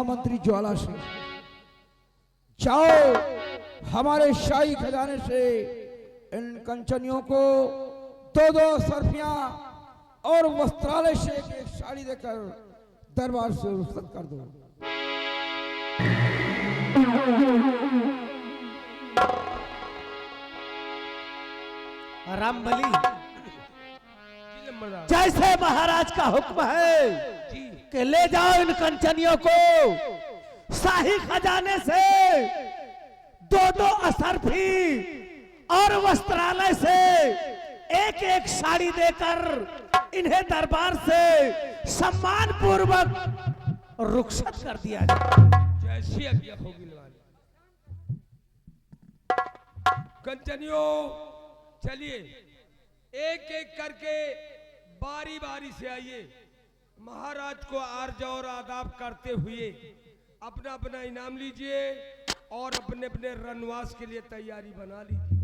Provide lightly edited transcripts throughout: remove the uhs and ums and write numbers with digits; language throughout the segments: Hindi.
महामंत्री ज्वाला सिंह, जाओ हमारे शाही खजाने से इन कंचनियों को 2-2 सर्फियां और वस्त्रालय से एक साड़ी देकर दरबार से रुखसत कर दो। रामबली, जैसे महाराज का हुक्म है कि ले जाओ इन कंचनियों को शाही खजाने से 2-2 असरफी और वस्त्रालय से एक साड़ी देकर इन्हें दरबार से सम्मान पूर्वक रुखसत कर दिया जाए। जैसी आज्ञा होगी कंचनियों, चलिए एक एक करके बारी बारी से आइए। महाराज को आर्ज और आदाब करते हुए अपना अपना इनाम लीजिए और अपने अपने रनवास के लिए तैयारी बना लीजिए।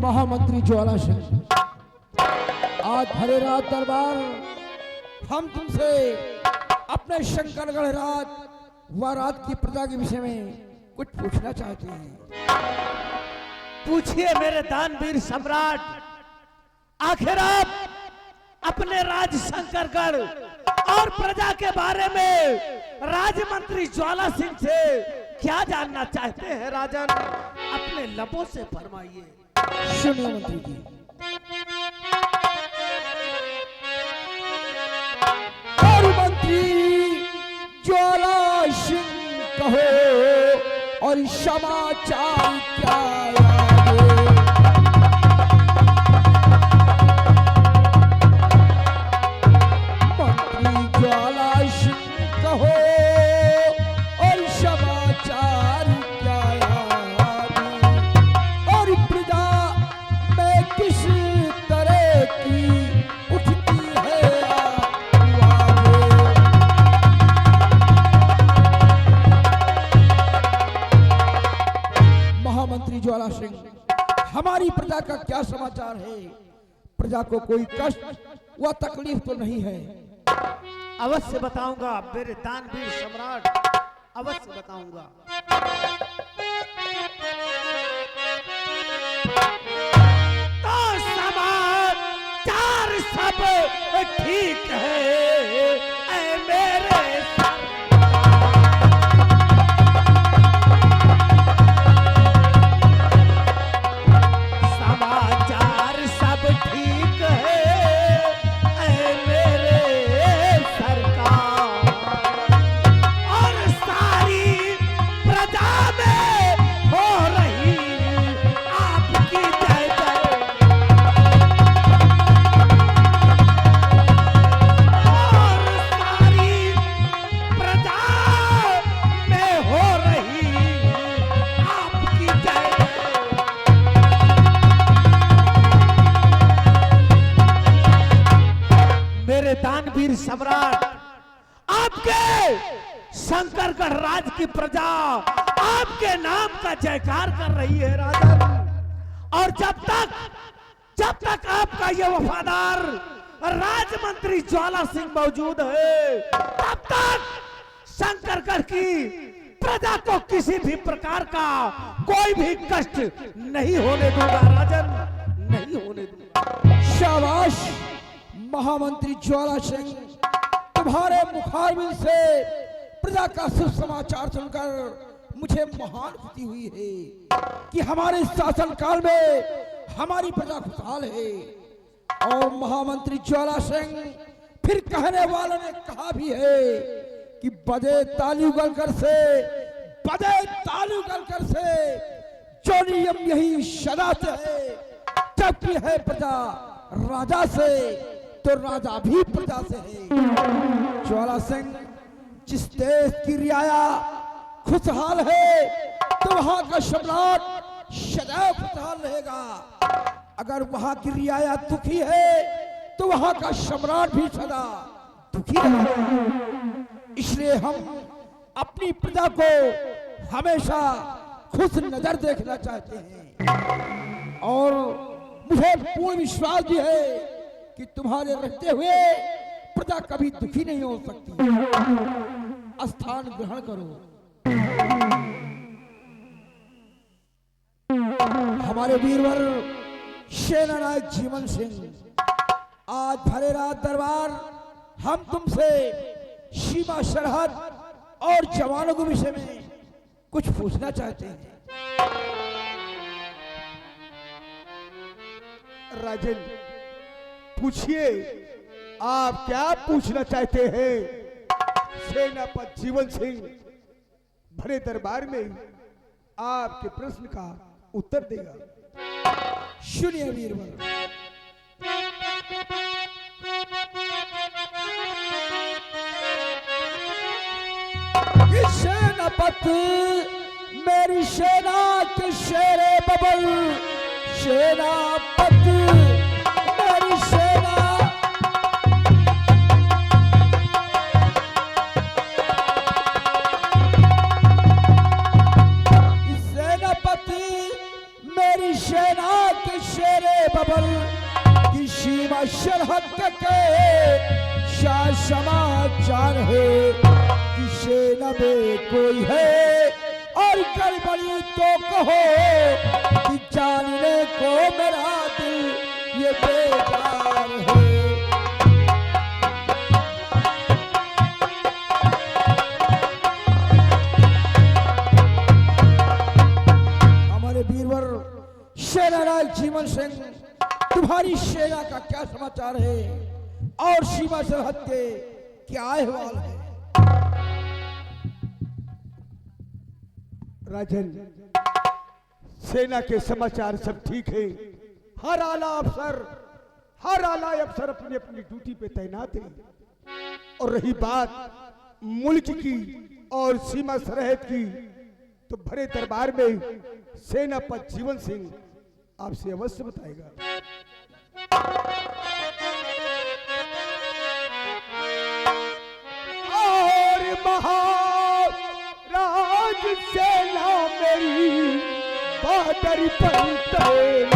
महामंत्री ज्वाला सिंह, आज भरे रात दरबार हम तुमसे अपने शंकरगढ़ राज व रात की प्रजा के विषय में कुछ पूछना चाहते हैं। पूछिए मेरे दानवीर सम्राट, आखिर आप अपने राज शंकरगढ़ और प्रजा के बारे में राजमंत्री ज्वाला सिंह से क्या जानना चाहते हैं राजन? अपने लबों से फरमाइए। सुनिए मंत्री जी, और मंत्री ज्वाला सिंह कहो और समाचार क्या आगे? मंत्री ज्वाला सिंह कहो और समाचार क्या आगे? और प्रजा में किस तरह की उठती है आगे? महामंत्री ज्वाला सिंह, हमारी प्रजा का क्या समाचार है? प्रजा को कोई कष्ट व तकलीफ तो नहीं है? अवश्य बताऊंगा मेरे दानवीर सम्राट, अवश्य बताऊंगा। तो समाचार सब ठीक है ऐ मेरे शंकरगढ़ राज की प्रजा आपके नाम का जयकार कर रही है राजन। और जब तक आपका ये वफादार राजमंत्री ज्वाला सिंह मौजूद है, तब तक शंकरगढ़ की प्रजा को किसी भी प्रकार का कोई भी कष्ट नहीं होने दूंगा राजन, नहीं होने दूंगा। शाबाश महामंत्री ज्वाला सिंह, तुम्हारे मुखारबिन से प्रजा का शुभ समाचार सुनकर मुझे महान खुशी हुई है कि हमारे शासन काल में हमारी प्रजा खुशहाल है। और महामंत्री ज्वाला सिंह, फिर कहने वालों ने कहा भी है कि बजे ताली उगलकर से जो नियम यही सदा से है, जबकि है प्रजा राजा से तो राजा भी प्रजा से है। ज्वाला सिंह, जिस देश की रियाया खुशहाल है तो वहां का सम्राट सदैव खुशहाल रहेगा। अगर वहां की रियाया दुखी है तो वहां का सम्राट भी सदा दुखी रहेगा। इसलिए हम अपनी प्रजा को हमेशा खुश नजर देखना चाहते हैं और मुझे पूर्ण विश्वास भी है कि तुम्हारे रहते हुए प्रजा कभी दुखी नहीं हो सकती। स्थान ग्रहण करो। हमारे वीरवर सेना नायक जीवन सिंह, आज भरे रात दरबार हम तुमसे सीमा सरहद और जवानों के विषय में कुछ पूछना चाहते हैं। राजन, पूछिए, आप क्या पूछना चाहते हैं? सेनापति जीवन सिंह भरे दरबार में आपके प्रश्न का उत्तर देगा। सुनिए वीरवर, सेनापति मेरी सेना के शेरे बबल, सेनापति मेरी सेना मेरी सेना के शेरे बबल की सीमा सरहद के समाचार है कि सेना में कोई है और गड़बड़ी तो कहो कि जानने को मेरा दिल ये बेकार है। हमारे वीरवर सेना नायक जीवन सिंह, तुम्हारी सेना का क्या समाचार है और सीमा सरहद के क्या अहवाल है? राजन, सेना के समाचार सब ठीक है। हर आला अफसर अपनी अपनी ड्यूटी पे तैनात है। और रही बात मुल्क की और सीमा सरहद की, तो भरे दरबार में सेनापति जीवन सिंह आपसे अवश्य बताएगा। और महाराज सेना मेरी बहादुरी पर तैनात,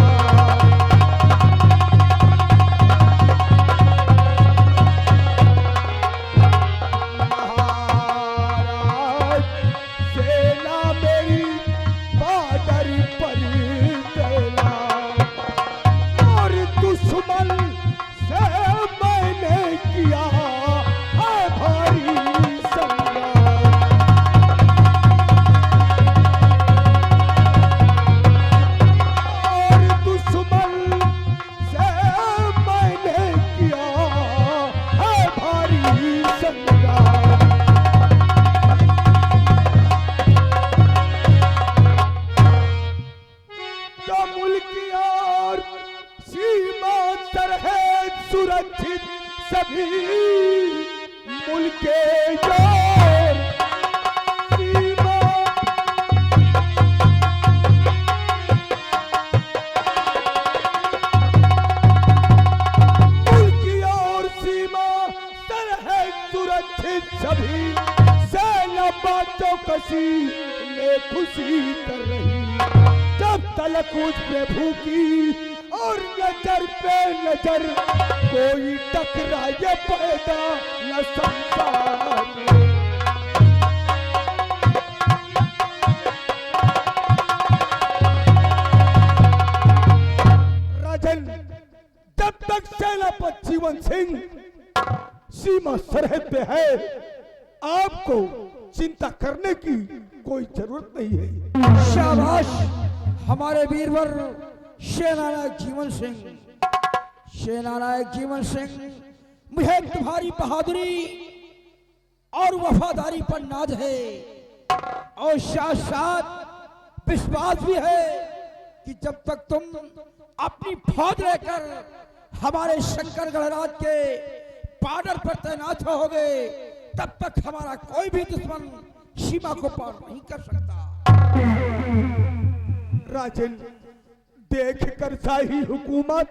अम्बा चौकसी में खुशी कर रही, जब तलक उस प्रभु की और नजर पे नजर कोई टकराए पैदा न संसार में। राजन, जब तक सेनापति जीवन सिंह सीमा सरहद पे है, आपको चिंता करने की कोई जरूरत नहीं है। शाबाश हमारे वीरवर सेनानायक जीवन सिंह। सेनानायक जीवन सिंह, मुझे तुम्हारी बहादुरी और वफादारी पर नाज है और साथ साथ विश्वास भी है कि जब तक तुम अपनी फौज लेकर हमारे शंकरगढ़ राज के बॉर्डर पर तैनात रहोगे, तब तक हमारा कोई भी दुश्मन सीमा को पार नहीं कर सकता। राजन, देख कर शाही हुकूमत,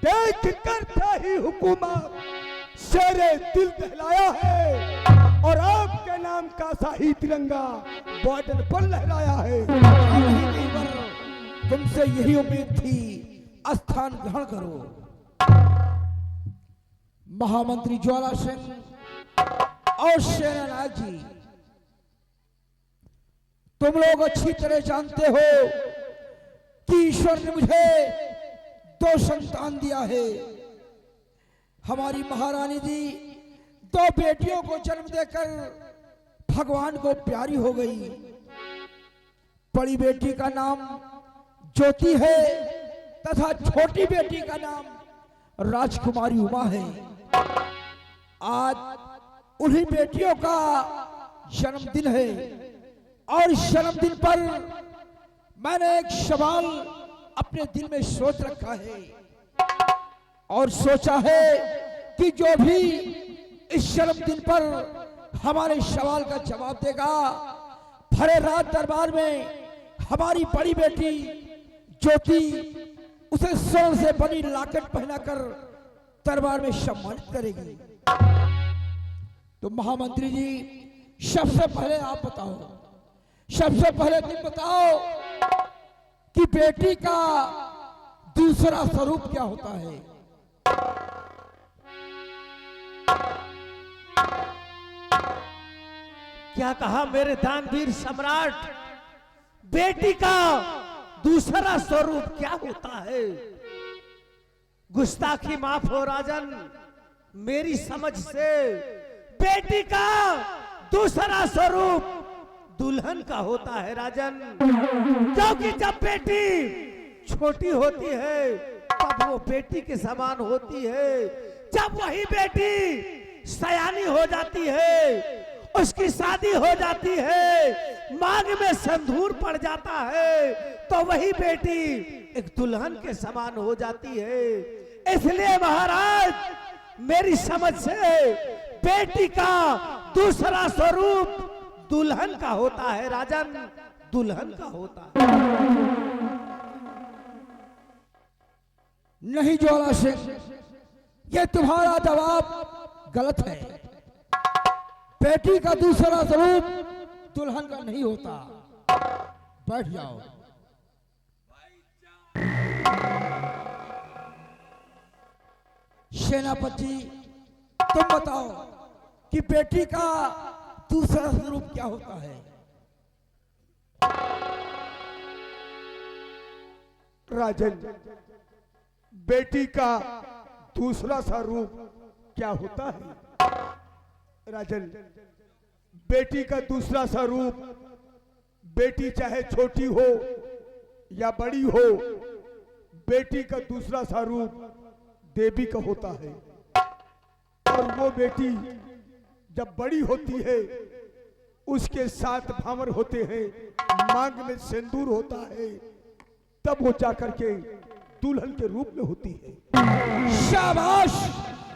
देख कर शाही हुकूमत शेरे दिल दहलाया है और आपके नाम का शाही तिरंगा बॉर्डर पर लहराया है। तुमसे यही उम्मीद थी, स्थान ग्रहण करो। महामंत्री ज्वाला सिंह और सेनानायक जी, तुम लोग अच्छी तरह जानते हो कि ईश्वर ने मुझे 2 संतान दिया है। हमारी महारानी जी 2 बेटियों को जन्म देकर भगवान को प्यारी हो गई। बड़ी बेटी का नाम ज्योति है तथा छोटी बेटी का नाम राजकुमारी उमा है। आज उन्हीं बेटियों का जन्मदिन है और इस जन्मदिन पर मैंने एक सवाल अपने दिल में सोच रखा है और सोचा है कि जो भी इस जन्मदिन पर हमारे सवाल का जवाब देगा, भरे रात दरबार में हमारी बड़ी बेटी ज्योति उसे स्वर्ण से बनी लॉकेट पहनाकर दरबार में सम्मानित करेगी। तो महामंत्री जी, सबसे पहले आप बताओ, सबसे पहले तुम बताओ कि बेटी का दूसरा स्वरूप क्या होता है? क्या कहा मेरे दानवीर सम्राट? बेटी का दूसरा स्वरूप क्या होता है? गुस्ताखी माफ हो राजन, मेरी समझ से बेटी का दूसरा स्वरूप दुल्हन का होता है राजन। क्योंकि जब बेटी छोटी होती है तब वो बेटी के समान होती है। जब वही बेटी सयानी हो जाती है, उसकी शादी हो जाती है, मांग में सिंदूर पड़ जाता है, तो वही बेटी एक दुल्हन के समान हो जाती है। इसलिए महाराज, मेरी समझ से बेटी का दूसरा स्वरूप दुल्हन का होता है राजन, दुल्हन का होता है। नहीं ज्वाला सिंह, ये तुम्हारा जवाब गलत है। बेटी का दूसरा स्वरूप दुल्हन का नहीं होता। बैठ जाओ। सेनापति, तुम बताओ कि बेटी का दूसरा स्वरूप क्या होता है? राजन, बेटी का दूसरा स्वरूप क्या होता है? राजन, बेटी का दूसरा स्वरूप, बेटी चाहे छोटी हो या बड़ी हो, बेटी का दूसरा स्वरूप देवी का होता है। और वो बेटी जब बड़ी होती है, उसके 7 भावर होते हैं, मांग में सिंदूर होता है, तब वो जाकर के दुल्हन के रूप में होती है। शाबाश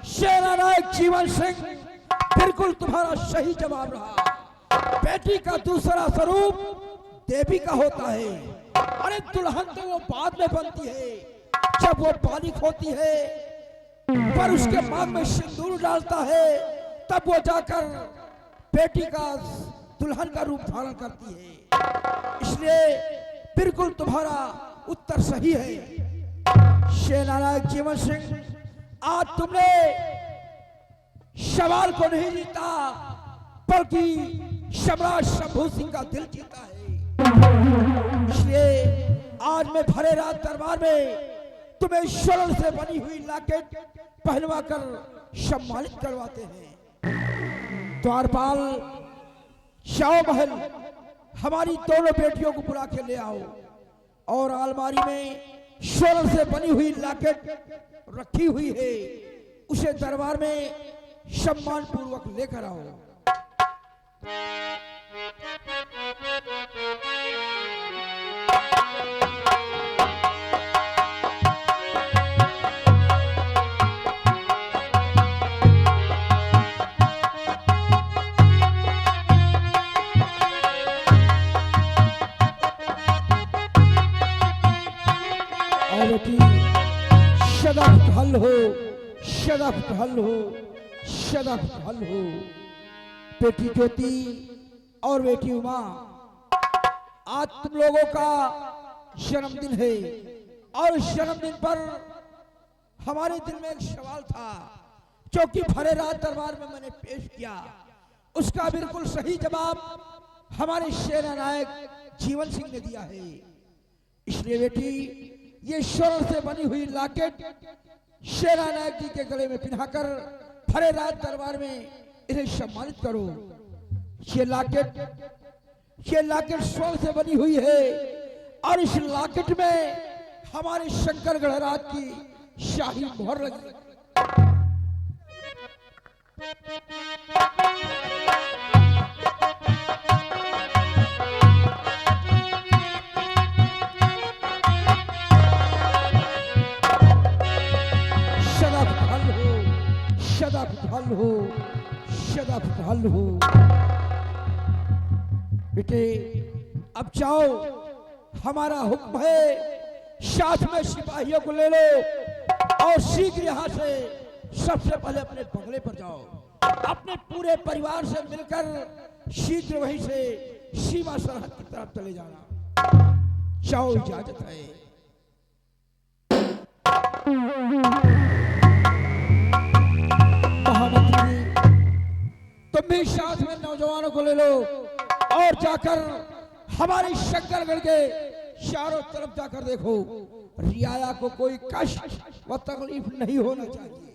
सेनानायक जीवन सिंह, बिल्कुल तुम्हारा सही जवाब रहा। बेटी का दूसरा स्वरूप देवी का होता है। अरे दुल्हन तो वो बाद में बनती है, जब वो बालिक होती है, पर उसके मांग में सिंदूर डालता है, तब वो जाकर बेटी का दुल्हन का रूप धारण करती है। इसलिए बिल्कुल तुम्हारा उत्तर सही है। सेनानायक जीवन सिंह, आज तुमने सवाल को नहीं जीता बल्कि सम्राट शंभू सिंह का दिल जीता है। इसलिए आज मैं भरे रात दरबार में तुम्हें स्वर्ण से बनी हुई लॉकेट पहनवा कर सम्मानित करवाते हैं। द्वारपाल, जाओ महल, हमारी दोनों बेटियों को बुला के ले आओ और अलमारी में स्वर्ण से बनी हुई लॉकेट रखी हुई है, उसे दरबार में सम्मान पूर्वक लेकर आओ। सदफ ढल हो, सदफ ढल हो, सदफ ढल हो। बेटी ज्योति और बेटी उमा, आज तुम लोगों का जन्मदिन है और इस जन्मदिन पर हमारे दिल में एक सवाल था जो कि भरे रात दरबार में मैंने पेश किया। उसका बिल्कुल सही जवाब हमारे सेनानायक जीवन सिंह ने दिया है। इसलिए बेटी, ये स्वर्ण से बनी हुई लॉकेट सेनानायक जी के गले में पिन्हाकर भरे रात दरबार में इन्हें सम्मानित करो। ये लॉकेट स्वर्ण से बनी हुई है और इस लॉकेट में हमारे शंकर गढ़राज की शाही मोहर लगी। ढल हो, सदफ ढल हो। बेटे, अब जाओ, हमारा हुक्म है, साथ में सिपाहियों को ले लो और शीघ्र यहाँ से सबसे पहले अपने बंगले पर जाओ। अपने पूरे परिवार से मिलकर शीघ्र वहीं से सीमा सरहद की तरफ चले जाना। जाओ, इजाजत है। तुम भी साथ में नौजवानों को ले लो और जाकर हमारी शंकरगढ़ के चारों तरफ जाकर देखो, रियाया को कोई कष्ट व तकलीफ नहीं होना चाहिए।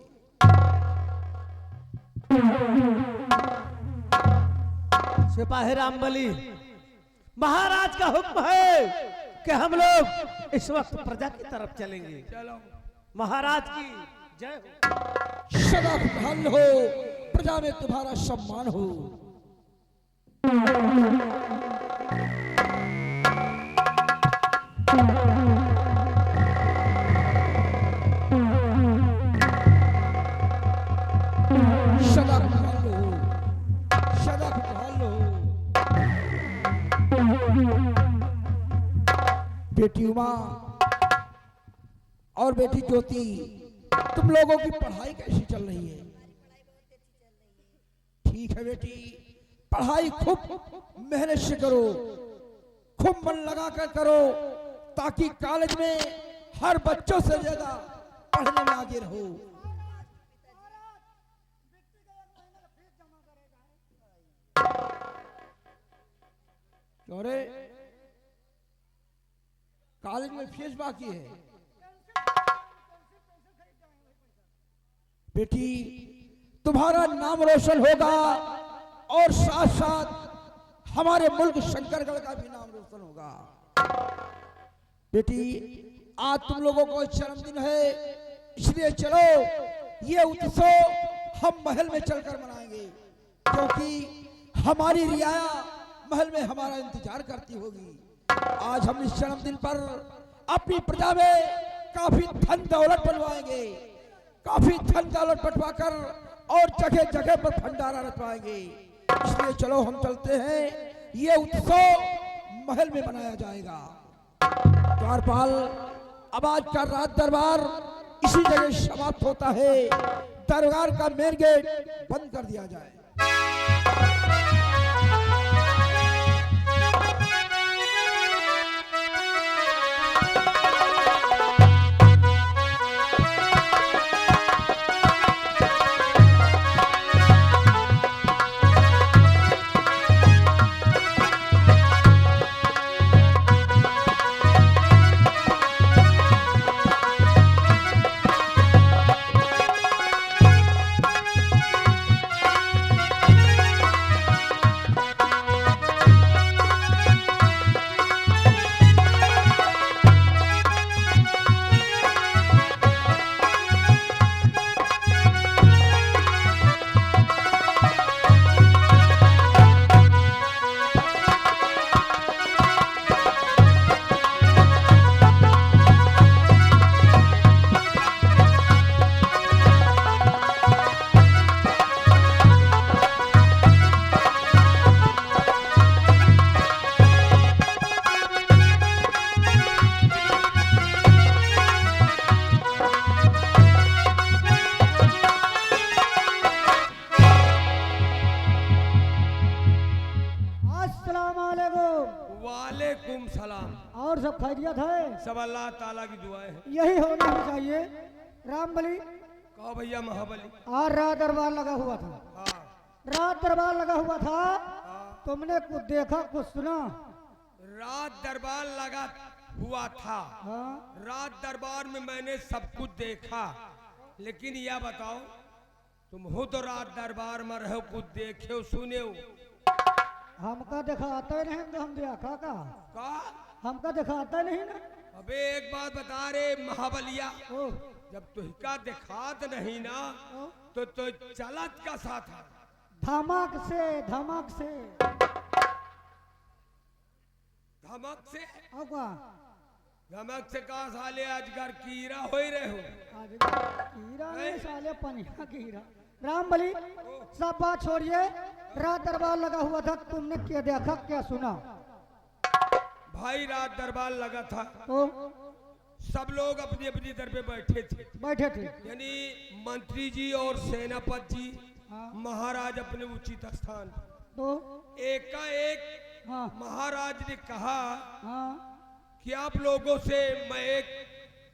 सिपाही रामबली, महाराज का हुक्म है कि हम लोग इस वक्त प्रजा की तरफ चलेंगे। चलो। महाराज की जय हो। सदा खुशहाल हो, प्रजा में तुम्हारा सम्मान हो। सदा खुशहाल हो, सदा खुशहाल हो। बेटी उमा और बेटी ज्योति, तुम लोगों की पढ़ाई कैसी चल रही है? ठीक है बेटी, पढ़ाई खूब मेहनत से करो, खूब मन लगा कर करो, ताकि कॉलेज में हर बच्चों से ज्यादा पढ़ने में आगे रहो। अरे, कॉलेज में फीस बाकी है। बेटी, तुम्हारा नाम रोशन होगा और साथ साथ हमारे मुल्क शंकरगढ़ का भी नाम रोशन होगा। बेटी, आज तुम लोगों को जन्मदिन है, इसलिए चलो ये उत्सव हम महल में चलकर मनाएंगे, क्योंकि हमारी रियाया महल में हमारा इंतजार करती होगी। आज हम इस जन्मदिन पर अपनी प्रजा में काफी धन दौलत बनवाएंगे, काफी धन दौलत बंटवाकर और जगह जगह पर भंडारा रखवाएंगे। इसलिए चलो हम चलते हैं, ये उत्सव महल में मनाया जाएगा। द्वारपाल, अब आज का रात दरबार इसी जगह समाप्त होता है। दरबार का मेन गेट बंद कर दिया जाए। अस्सलाम वालेकुम। वालेकुम सलाम। और सब खैरियत है? सब अल्लाह ताला की दुआएं हैं। यही होना ही चाहिए। रामबली, कहो भैया महाबली। आज रात दरबार लगा हुआ था। हाँ रात दरबार लगा हुआ था, हाँ। तुमने कुछ देखा कुछ सुना? रात दरबार लगा हुआ था। हाँ। रात दरबार में मैंने सब कुछ देखा, लेकिन यह बताओ तुम हो तो रात दरबार में रहो, कुछ देखे हो सुने हो? हमका दिखाता ही नहीं तो हम देखा का? का हमका दिखाता नहीं ना। अबे एक बात बता रे महाबलिया, ओ, जब तुहका दिखात नहीं ना ओ, तो चलत का साथ है। धमक से धमक से। धमक से? और का? धमक से कहा साले अजगर कीड़ा हो ही रहे हो। आज कीड़ा नहीं साले, पनिया कीड़ा। रामबली, सब बात छोड़िए। रात दरबार लगा हुआ था, तुमने क्या देखा क्या सुना? भाई रात दरबार लगा था, तो सब लोग अपनी अपनी दर पे बैठे थे, बैठे थे। यानी मंत्री जी और सेनापति जी, हाँ। महाराज अपने उचित स्थान। तो एक का एक हाँ महाराज ने कहा हाँ। कि आप लोगों से मैं एक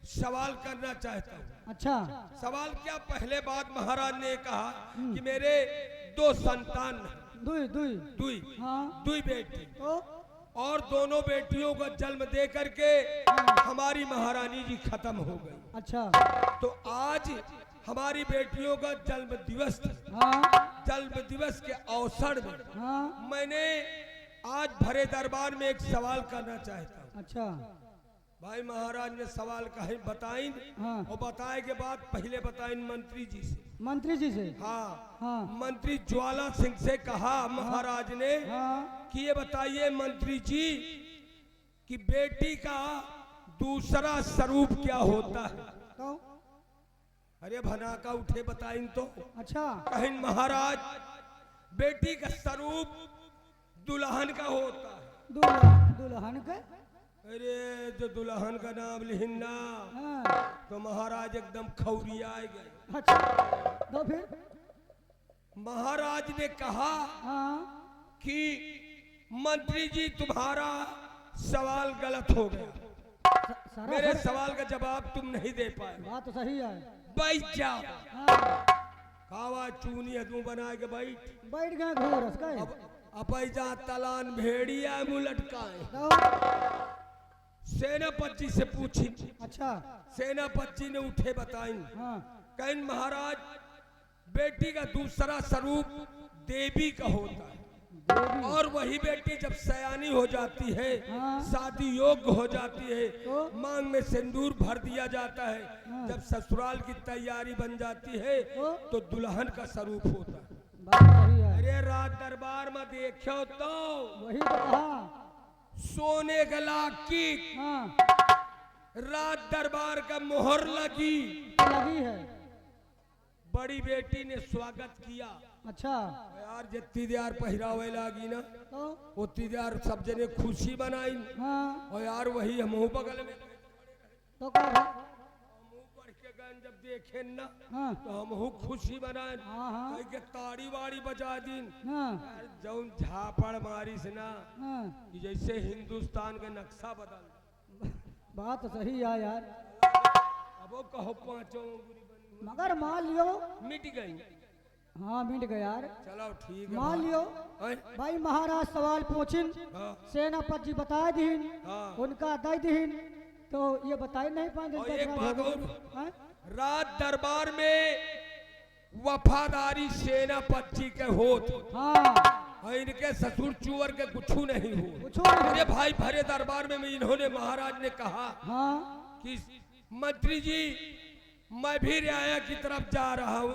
सवाल करना चाहता हूँ। अच्छा। सवाल क्या? पहले बात महाराज ने कहा कि मेरे दो संतान हैं, दुई दुई। दुई हाँ। दुई बेटी, तो और दोनों बेटियों का जन्म दे करके हमारी महारानी जी खत्म हो गई। अच्छा। तो आज हमारी बेटियों का जन्म दिवस था। हाँ जन्म दिवस के अवसर में हाँ। मैंने आज भरे दरबार में एक सवाल करना चाहता हूँ। अच्छा। भाई महाराज ने सवाल कहे बताइन, हाँ। और बताए के बाद पहले बताइन मंत्री जी से। मंत्री जी से? हाँ, हाँ। मंत्री ज्वाला सिंह से कहा महाराज ने हाँ। कि ये बताइए मंत्री जी कि बेटी का दूसरा स्वरूप क्या होता है? तो अरे भना का उठे बताइन तो। अच्छा। कहिन महाराज बेटी का स्वरूप दुल्हन का होता है। दुल्हन के? अरे जो दुल्हन का नाम लिहिना हाँ। तो महाराज एकदम खौरिया गए। अच्छा। तो फिर? महाराज ने कहा हाँ। कि मंत्री जी तुम्हारा सवाल गलत हो गया, सारा मेरे सर- सवाल का जवाब तुम नहीं दे पाए। बात तो सही है। बैठ जाओ। हाँ। कावा चूनी तू बना के बैठ। बैठ गए घोरस गए। अब अपैजा तलान भेड़िया मुँह लटकाए। तो सेनापति से पूछी। अच्छा। सेनापति ने उठे बताई। हाँ। कहीं महाराज बेटी का दूसरा स्वरूप देवी का होता है, देवी। और वही बेटी जब सयानी हो जाती है, हाँ। शादी योग्य हो जाती है, तो? मांग में सिंदूर भर दिया जाता है, हाँ। जब ससुराल की तैयारी बन जाती है तो दुल्हन का स्वरूप होता है। बात सही है। अरे रात दरबार में देखो तो वही तो कहा। सोने का लाकी हाँ। रात दरबार का मोहर लगी। लगी है। बड़ी बेटी ने स्वागत किया। अच्छा। यार जितनी देर पहरावे लागी ना तो उतनी देर सब जने खुशी बनाई। हाँ। और यार वही हम बगल में तो क्या था? मुंह पर के गन जब देखे ना हाँ। तो हम खुशी बनाए। हाँ हाँ। कहीं के ताड़ी वाड़ी बजा दिन। हाँ। यार जौन झापड़ मारी से ना हाँ। कि जैसे हिंदुस्तान का नक्शा बदल। बात तो सही है यार। अब वो कहो पांचों उंगली बनी मगर मान लियो। मिट गई। हाँ मिट गया यार। चलो ठीक है मान लियो हैं? भाई महाराज सवाल पूछिन, हाँ। सेनापति जी बता दीन, हाँ। उनका दई दीन, तो ये बता ही नहीं पाएंगे। और तो एक इतना बात होगा। और। हाँ? रात दरबार में वफादारी सेनापति के होत, हाँ। और इनके ससुर चुअर के कुछ नहीं हो। कुछ नहीं। अरे भाई भरे दरबार में इन्होंने महाराज ने कहा हाँ। कि मंत्री जी मैं भी रियाया की तरफ जा रहा हूँ,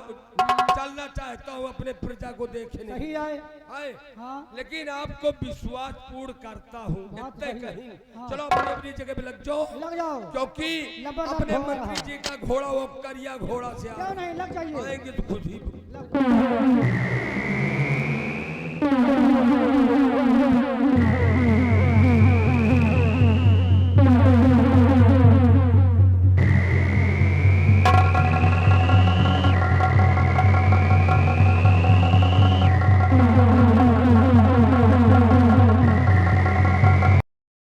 चलना चाहता हूँ अपने प्रजा को देखने। सही है। है हाँ। लेकिन आपको विश्वास पूर्ण करता हूँ बात इतने सही है। कहीं। हाँ। चलो अपनी अपनी जगह पे लग जाओ, लग जाओ। क्योंकि जबरदस्त अपने घोड़ा मंत्री रहा। जी का घोड़ा वो करिया घोड़ा से क्यों नहीं लग जाइए। आएंगे तो खुद ही। लग-